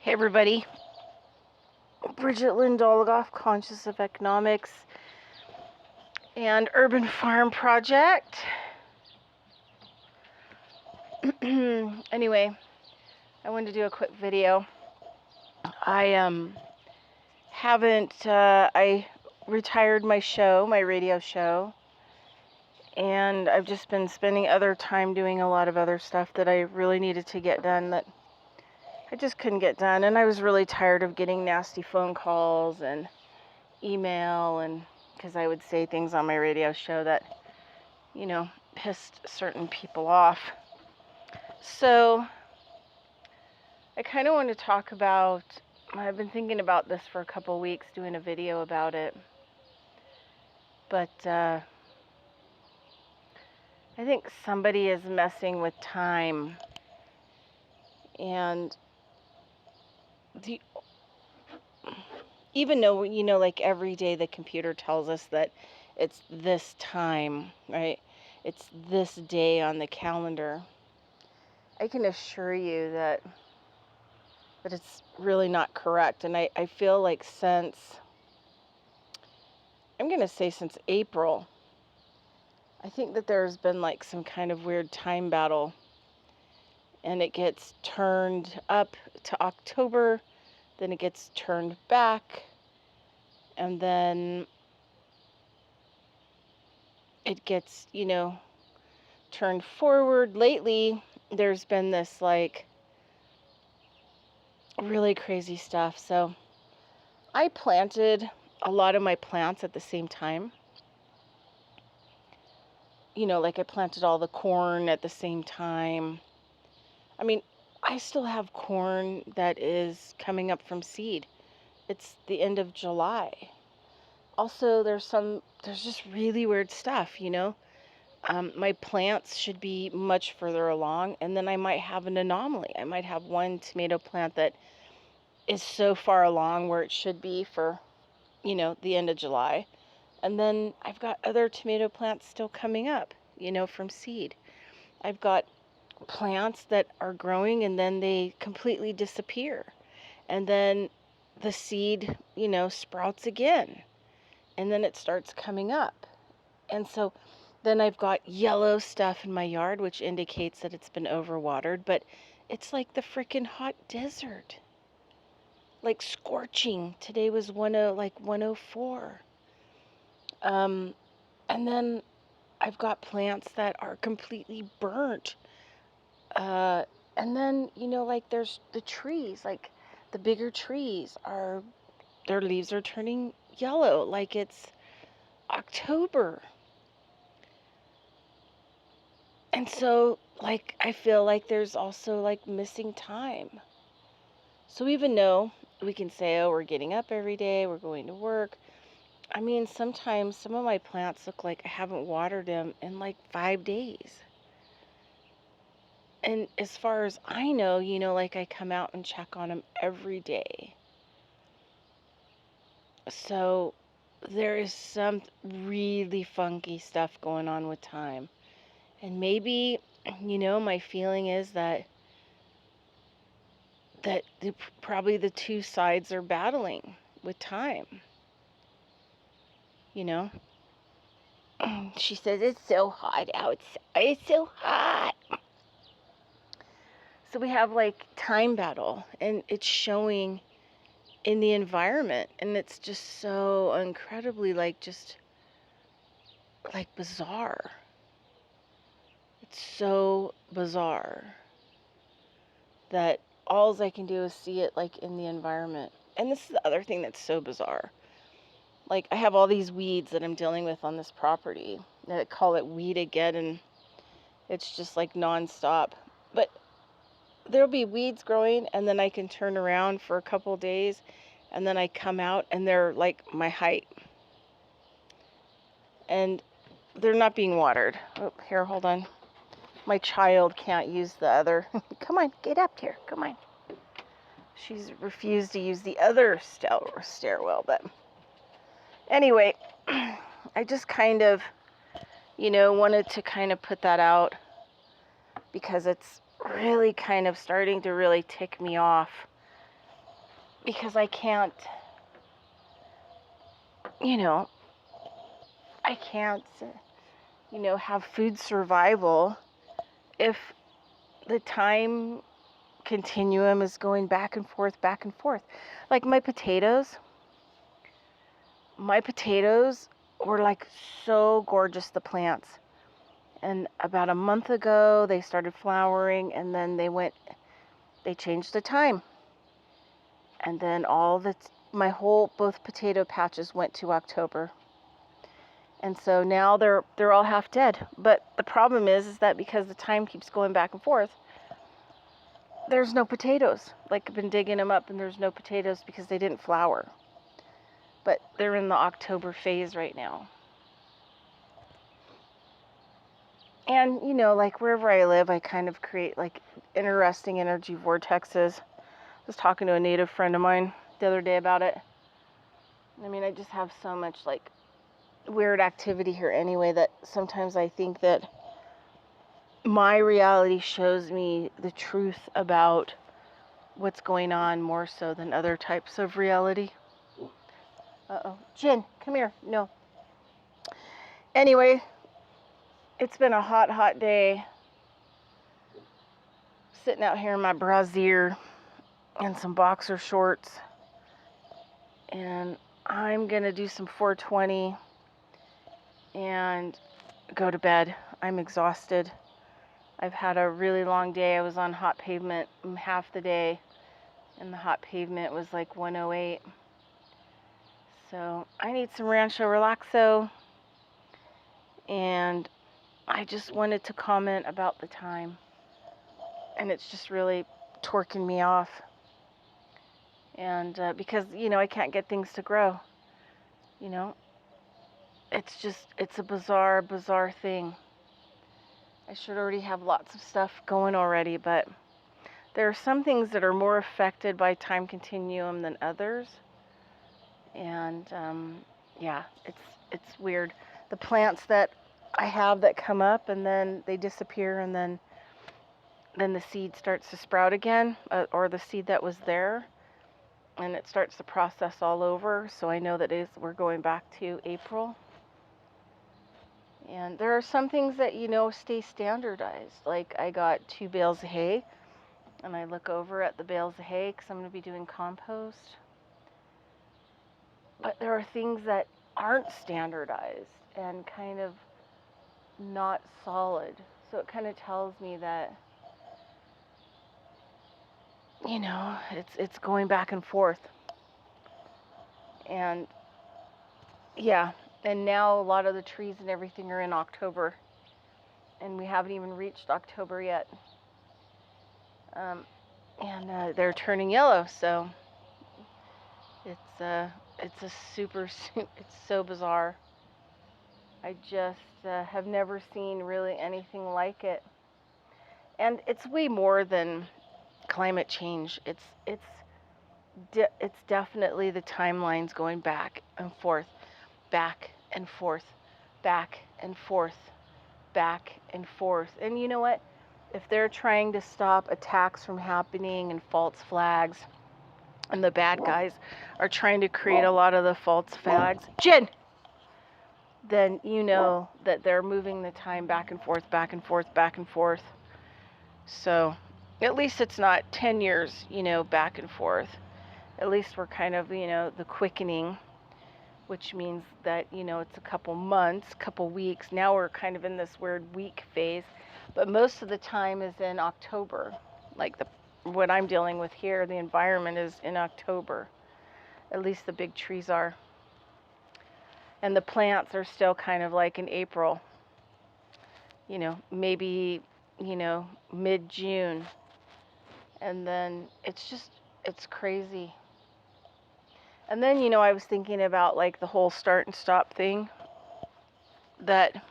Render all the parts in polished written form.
Hey everybody, Bridget Lynn Dologoff, Conscious of Economics and Urban Farm Project. Anyway, I wanted to do a quick video. I retired my radio show, and I've just been spending other time doing a lot of other stuff that I really needed to get done that I just couldn't get done, and I was really tired of getting nasty phone calls and email, and because I would say things on my radio show that, pissed certain people off. So I kind of want to talk about, I've been thinking about this for a couple weeks, doing a video about it, but I think somebody is messing with time, and even though, like every day the computer tells us that it's this time, right? It's this day on the calendar. I can assure you that it's really not correct. And I feel like since April, I think that there's been like some kind of weird time battle, and it gets turned up to October, then it gets turned back, and then it gets, turned forward. Lately, there's been this like really crazy stuff. So I planted a lot of my plants at the same time. Like I planted all the corn at the same time. I mean, I still have corn that is coming up from seed. It's the end of July. Also, there's just really weird stuff, my plants should be much further along, and then I might have an anomaly. I might have one tomato plant that is so far along where it should be for, the end of July. And then I've got other tomato plants still coming up, from seed. I've got plants that are growing and then they completely disappear. And then the seed, sprouts again. And then it starts coming up. And so then I've got yellow stuff in my yard, which indicates that it's been overwatered, but it's like the freaking hot desert. Like scorching. Today was 104. And then I've got plants that are completely burnt. And then, like there's the trees, like the bigger trees their leaves are turning yellow, like it's October. And so, like, I feel like there's also like missing time. So even though we can say, oh, we're getting up every day, we're going to work. I mean, sometimes some of my plants look like I haven't watered them in like 5 days. And as far as I know, like I come out and check on them every day. So there is some really funky stuff going on with time. And maybe, my feeling is that probably the two sides are battling with time. She says it's so hot outside. It's so hot. So we have like time battle, and it's showing in the environment, and it's just so incredibly just bizarre. It's so bizarre that all I can do is see it like in the environment. And this is the other thing that's so bizarre. Like I have all these weeds that I'm dealing with on this property. I call it weed again, and it's just like nonstop. But there'll be weeds growing, and then I can turn around for a couple days, and then I come out and they're like my height. And they're not being watered. Oh, here, hold on. My child can't use the other. Come on, get up here. Come on. She's refused to use the other stairwell, but anyway, I just kind of, wanted to kind of put that out because it's really kind of starting to really tick me off because I can't, you know, I can't, have food survival if the time continuum is going back and forth, back and forth. Like my potatoes were like so gorgeous, the plants. And about a month ago, they started flowering, and then they changed the time. And then both potato patches went to October. And so now they're all half dead. But the problem is that because the time keeps going back and forth, there's no potatoes. Like, I've been digging them up and there's no potatoes because they didn't flower. But they're in the October phase right now. And, like wherever I live, I kind of create like interesting energy vortexes. I was talking to a native friend of mine the other day about it. I mean, I just have so much like weird activity here anyway that sometimes I think that my reality shows me the truth about what's going on more so than other types of reality. Uh-oh. Jen, come here. No. Anyway, it's been a hot, hot day. Sitting out here in my brassiere and some boxer shorts. And I'm going to do some 420 and go to bed. I'm exhausted. I've had a really long day. I was on hot pavement half the day, and the hot pavement was like 108. So I need some Rancho Relaxo, and I just wanted to comment about the time. And it's just really torquing me off. And because, I can't get things to grow. It's a bizarre, bizarre thing. I should already have lots of stuff going already, but there are some things that are more affected by time continuum than others. And yeah, it's weird. The plants that I have that come up and then they disappear, and then the seed starts to sprout again, or the seed that was there, and it starts the process all over. So I know that we're going back to April. And there are some things that, stay standardized. Like I got 2 bales of hay, and I look over at the bales of hay because I'm going to be doing compost. But there are things that aren't standardized and kind of not solid. So it kind of tells me that, it's going back and forth. And yeah, and now a lot of the trees and everything are in October, and we haven't even reached October yet. And they're turning yellow, so it's so bizarre. I just have never seen really anything like it. And it's way more than climate change. It's definitely the timelines going back and forth, back and forth, back and forth, back and forth. And you know what? If they're trying to stop attacks from happening and false flags, and the bad guys are trying to create a lot of the false flags, Jen, then you know that they're moving the time back and forth, back and forth, back and forth. So at least it's not 10 years, back and forth. At least we're kind of, the quickening, which means that, it's a couple months, couple weeks. Now we're kind of in this weird week phase, but most of the time is in October. Like what I'm dealing with here, the environment is in October. At least the big trees are. And the plants are still kind of like in April. Maybe, mid-June. And then it's crazy. And then, I was thinking about like the whole start and stop thing, that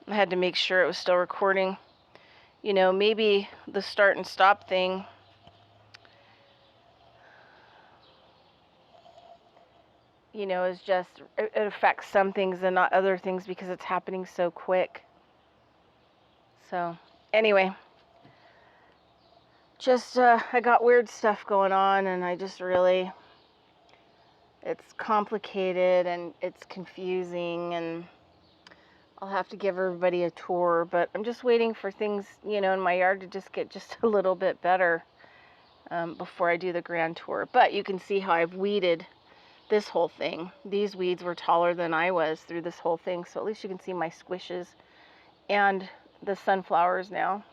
I had to make sure it was still recording. Maybe the start and stop thing is just, it affects some things and not other things because it's happening so quick. So anyway, just, I got weird stuff going on, and I just really, it's complicated and it's confusing, and I'll have to give everybody a tour, but I'm just waiting for things, you know, in my yard to just get just a little bit better before I do the grand tour. But you can see how I've weeded this whole thing. These weeds were taller than I was through this whole thing, so at least you can see my squishes and the sunflowers now.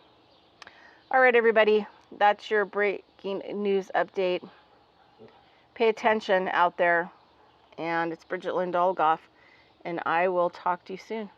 All right, everybody, that's your breaking news update. Pay attention out there, and it's Bridget Lynn Dolgoff, and I will talk to you soon.